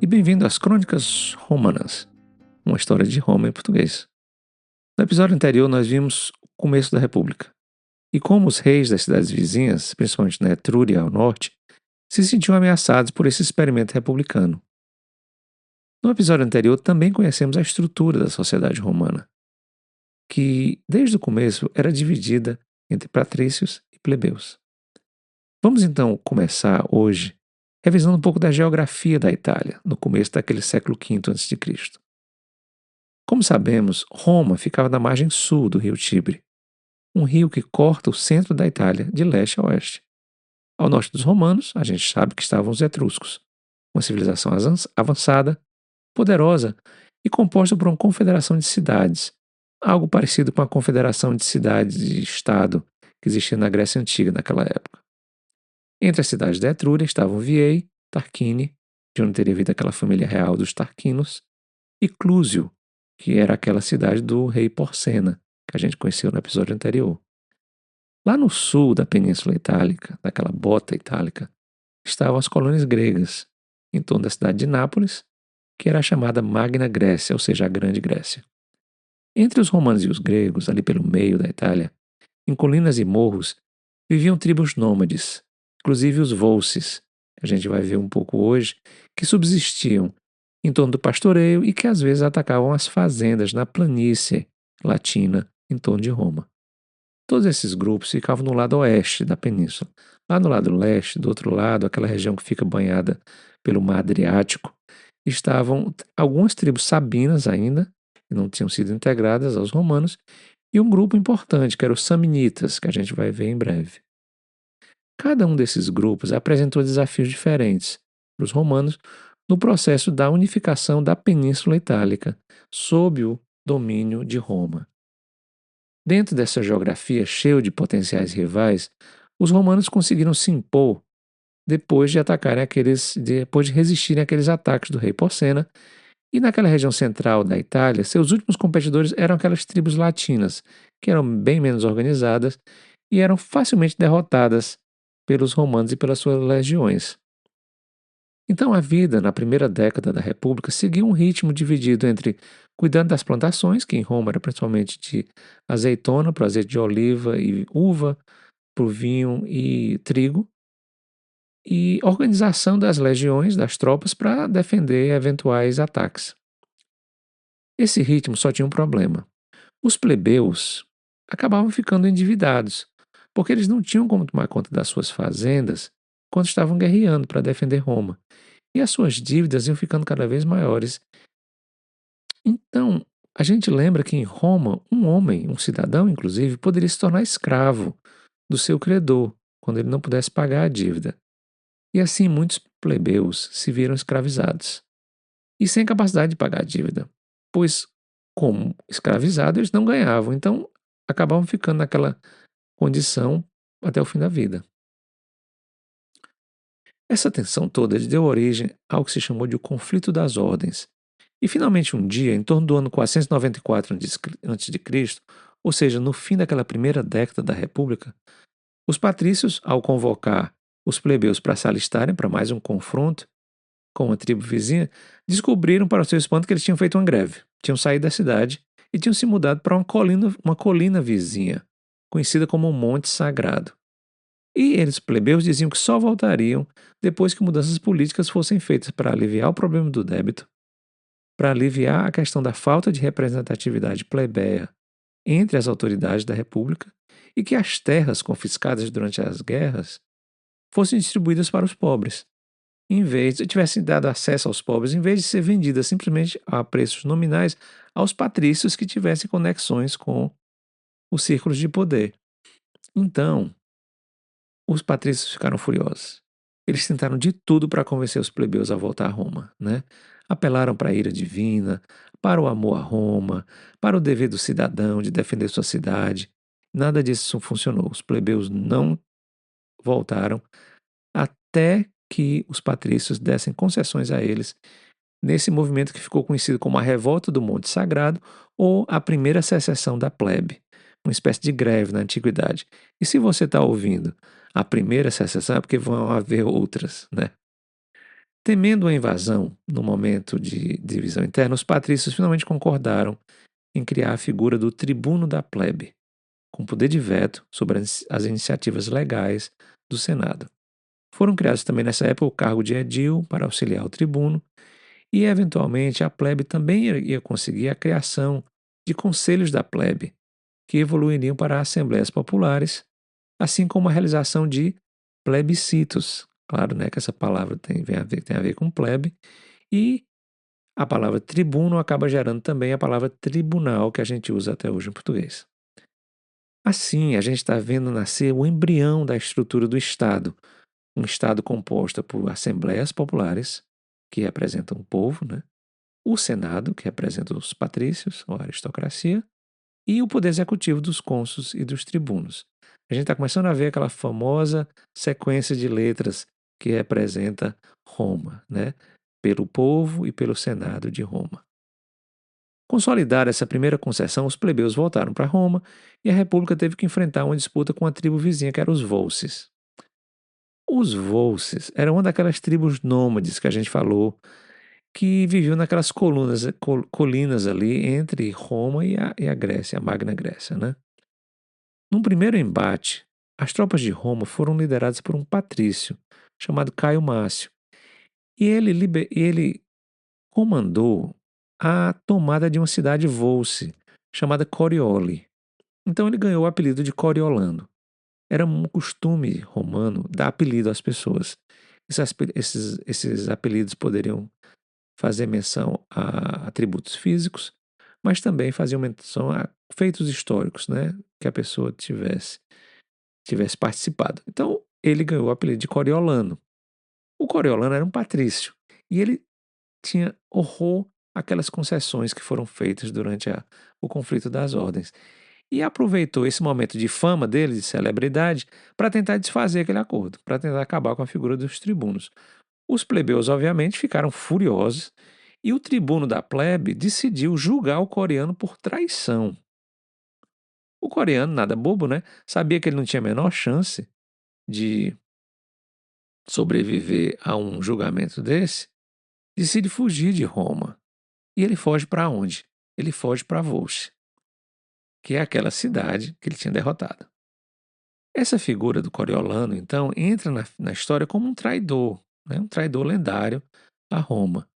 e bem-vindo às Crônicas Romanas, uma história de Roma em português. No episódio anterior, nós vimos o começo da República e como os reis das cidades vizinhas, principalmente na Etrúria ao norte, se sentiam ameaçados por esse experimento republicano. No episódio anterior, também conhecemos a estrutura da sociedade romana, que desde o começo era dividida entre patrícios e plebeus. Vamos então começar hoje revisando um pouco da geografia da Itália, no começo daquele século V a.C. Como sabemos, Roma ficava na margem sul do rio Tibre, um rio que corta o centro da Itália de leste a oeste. Ao norte dos romanos, a gente sabe que estavam os etruscos, uma civilização avançada, poderosa e composta por uma confederação de cidades, algo parecido com a confederação de cidades e estado que existia na Grécia Antiga naquela época. Entre as cidades da Etrúria estavam Viei, Tarquine, de onde teria vindo aquela família real dos Tarquinos, e Clúsio, que era aquela cidade do rei Porcena, que a gente conheceu no episódio anterior. Lá no sul da Península Itálica, daquela bota itálica, estavam as colônias gregas, em torno da cidade de Nápoles, que era a chamada Magna Grécia, ou seja, a Grande Grécia. Entre os romanos e os gregos, ali pelo meio da Itália, em colinas e morros, viviam tribos nômades, inclusive os Volsces, que a gente vai ver um pouco hoje, que subsistiam em torno do pastoreio e que às vezes atacavam as fazendas na planície latina em torno de Roma. Todos esses grupos ficavam no lado oeste da península. Lá no lado leste, do outro lado, aquela região que fica banhada pelo mar Adriático, estavam algumas tribos sabinas ainda, que não tinham sido integradas aos romanos, e um grupo importante, que eram os samnitas, que a gente vai ver em breve. Cada um desses grupos apresentou desafios diferentes para os romanos no processo da unificação da Península Itálica, sob o domínio de Roma. Dentro dessa geografia cheia de potenciais rivais, os romanos conseguiram se impor depois de resistirem àqueles ataques do rei Porcena, e naquela região central da Itália, seus últimos competidores eram aquelas tribos latinas, que eram bem menos organizadas e eram facilmente derrotadas pelos romanos e pelas suas legiões. Então a vida na primeira década da República seguiu um ritmo dividido entre cuidando das plantações, que em Roma era principalmente de azeitona para azeite de oliva e uva, para o vinho e trigo, e organização das legiões, das tropas, para defender eventuais ataques. Esse ritmo só tinha um problema. Os plebeus acabavam ficando endividados, porque eles não tinham como tomar conta das suas fazendas quando estavam guerreando para defender Roma. E as suas dívidas iam ficando cada vez maiores. Então, a gente lembra que em Roma, um homem, um cidadão inclusive, poderia se tornar escravo do seu credor, quando ele não pudesse pagar a dívida. E assim muitos plebeus se viram escravizados. E sem capacidade de pagar a dívida, pois, como escravizados, eles não ganhavam, então acabavam ficando naquela condição até o fim da vida. Essa tensão toda deu origem ao que se chamou de o conflito das ordens. E finalmente um dia, em torno do ano 494 a.C., ou seja, no fim daquela primeira década da República, os patrícios, ao convocar os plebeus para se alistarem para mais um confronto com a tribo vizinha, descobriram para o seu espanto que eles tinham feito uma greve. Tinham saído da cidade e tinham se mudado para uma colina vizinha, conhecida como o Monte Sagrado. E eles, plebeus, diziam que só voltariam depois que mudanças políticas fossem feitas para aliviar o problema do débito, para aliviar a questão da falta de representatividade plebeia entre as autoridades da República e que as terras confiscadas durante as guerras fossem distribuídas para os pobres, em vez de tivessem dado acesso aos pobres, em vez de ser vendidas simplesmente a preços nominais aos patrícios que tivessem conexões com os círculos de poder. Então, os patrícios ficaram furiosos. Eles tentaram de tudo para convencer os plebeus a voltar a Roma, né? Apelaram para a ira divina, para o amor a Roma, para o dever do cidadão de defender sua cidade. Nada disso funcionou. Os plebeus não voltaram até que os patrícios dessem concessões a eles nesse movimento que ficou conhecido como a Revolta do Monte Sagrado ou a Primeira Secessão da Plebe, uma espécie de greve na antiguidade. E se você está ouvindo a primeira secessão é porque vão haver outras, né? Temendo a invasão no momento de divisão interna, os patrícios finalmente concordaram em criar a figura do tribuno da plebe, com poder de veto sobre as iniciativas legais do Senado. Foram criados também nessa época o cargo de edil para auxiliar o tribuno, e eventualmente a plebe também ia conseguir a criação de conselhos da plebe, que evoluiriam para assembleias populares, assim como a realização de plebiscitos. Claro, né, que essa palavra tem a ver com plebe, e a palavra tribuno acaba gerando também a palavra tribunal, que a gente usa até hoje em português. Assim, a gente está vendo nascer o embrião da estrutura do Estado, um Estado composto por assembleias populares, que representam o povo, né? O Senado, que representa os patrícios, ou a aristocracia, e o poder executivo dos cônsules e dos tribunos. A gente está começando a ver aquela famosa sequência de letras que representa Roma, né? Pelo povo e pelo Senado de Roma. Consolidada essa primeira concessão, os plebeus voltaram para Roma e a República teve que enfrentar uma disputa com a tribo vizinha, que eram os Volsces. Os Volsces eram uma daquelas tribos nômades que a gente falou, que viviam naquelas colinas ali entre Roma e a Grécia, a Magna Grécia, né? Num primeiro embate, as tropas de Roma foram lideradas por um patrício chamado Caio Mácio, e ele comandou a tomada de uma cidade volse chamada Corioli. Então ele ganhou o apelido de Coriolano. Era um costume romano dar apelido às pessoas. Esses apelidos poderiam fazer menção a atributos físicos, mas também faziam menção a feitos históricos, né, que a pessoa tivesse participado. Então, ele ganhou o apelido de Coriolano. O Coriolano era um patrício e ele tinha horror àquelas concessões que foram feitas durante o conflito das ordens. E aproveitou esse momento de fama dele, de celebridade, para tentar desfazer aquele acordo, para tentar acabar com a figura dos tribunos. Os plebeus, obviamente, ficaram furiosos e o tribuno da plebe decidiu julgar o coreano por traição. O coreano, nada bobo, né? Sabia que ele não tinha a menor chance de sobreviver a um julgamento desse, decide fugir de Roma. E ele foge para onde? Ele foge para Volsci, que é aquela cidade que ele tinha derrotado. Essa figura do Coriolano, então, entra na história como um traidor, né? Um traidor lendário a Roma.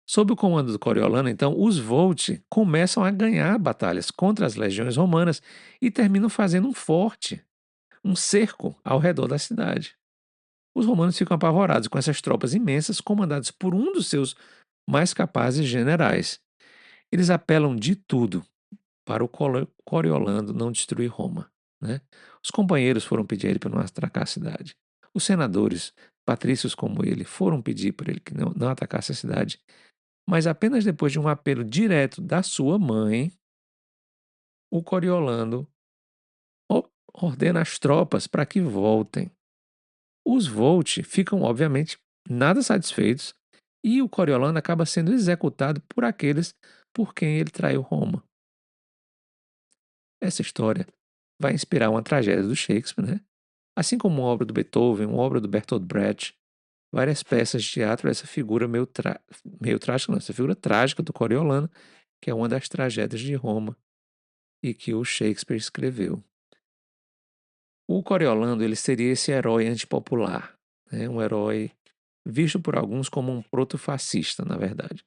Sob o comando do Coriolano, então, os Volti começam a ganhar batalhas contra as legiões romanas e terminam fazendo um forte, um cerco ao redor da cidade. Os romanos ficam apavorados com essas tropas imensas comandadas por um dos seus mais capazes generais. Eles apelam de tudo para o Coriolano não destruir Roma, né? Os companheiros foram pedir a ele para não atacar a cidade. Os senadores, patrícios como ele, foram pedir para ele que não atacasse a cidade. Mas apenas depois de um apelo direto da sua mãe, o Coriolano ordena as tropas para que voltem. Os Volt ficam, obviamente, nada satisfeitos e o Coriolano acaba sendo executado por aqueles por quem ele traiu Roma. Essa história vai inspirar uma tragédia do Shakespeare, né? Assim como uma obra do Beethoven, uma obra do Bertolt Brecht, várias peças de teatro, essa figura meio trágica, não, essa figura trágica do Coriolano, que é uma das tragédias de Roma e que o Shakespeare escreveu. O Coriolano, ele seria esse herói antipopular, né? Um herói visto por alguns como um proto-fascista, na verdade.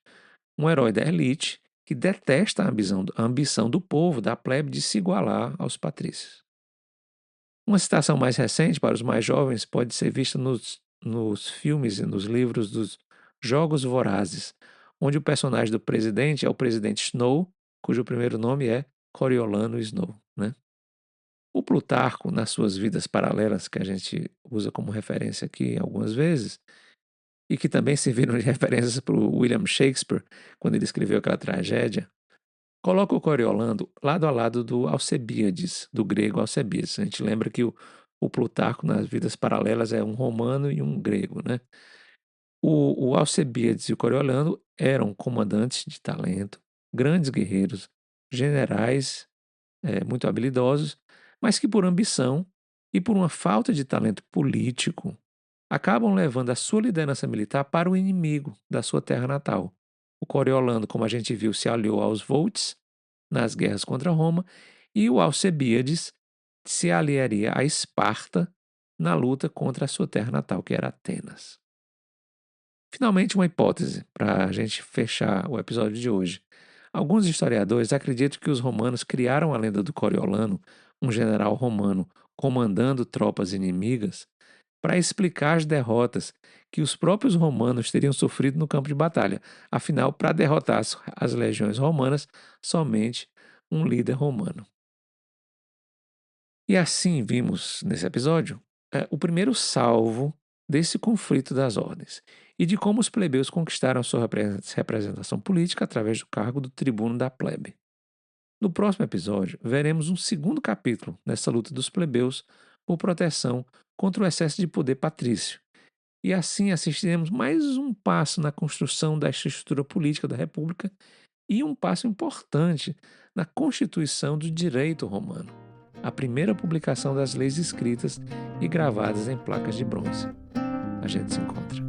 Um herói da elite que detesta a ambição do povo, da plebe, de se igualar aos patrícios. Uma citação mais recente para os mais jovens pode ser vista nos filmes e nos livros dos Jogos Vorazes, onde o personagem do presidente é o presidente Snow, cujo primeiro nome é Coriolano Snow, né? O Plutarco, nas suas vidas paralelas, que a gente usa como referência aqui algumas vezes, e que também serviram de referências para o William Shakespeare, quando ele escreveu aquela tragédia, coloca o Coriolano lado a lado do Alcebíades, do grego Alcebiades. A gente lembra que o Plutarco, nas vidas paralelas, é um romano e um grego, né? O Alcebiades e o Coriolano eram comandantes de talento, grandes guerreiros, generais muito habilidosos, mas que por ambição e por uma falta de talento político acabam levando a sua liderança militar para o inimigo da sua terra natal. O Coriolano, como a gente viu, se aliou aos Voltes nas guerras contra Roma, e o Alcebíades se aliaria a Esparta na luta contra a sua terra natal, que era Atenas. Finalmente, uma hipótese para a gente fechar o episódio de hoje. Alguns historiadores acreditam que os romanos criaram a lenda do Coriolano, um general romano comandando tropas inimigas, para explicar as derrotas que os próprios romanos teriam sofrido no campo de batalha. Afinal, para derrotar as legiões romanas, somente um líder romano. E assim vimos nesse episódio o primeiro salvo desse conflito das ordens e de como os plebeus conquistaram sua representação política através do cargo do tribuno da plebe. No próximo episódio, veremos um segundo capítulo nessa luta dos plebeus por proteção contra o excesso de poder patrício. E assim assistiremos mais um passo na construção da estrutura política da República e um passo importante na constituição do direito romano, a primeira publicação das leis escritas e gravadas em placas de bronze. A gente se encontra.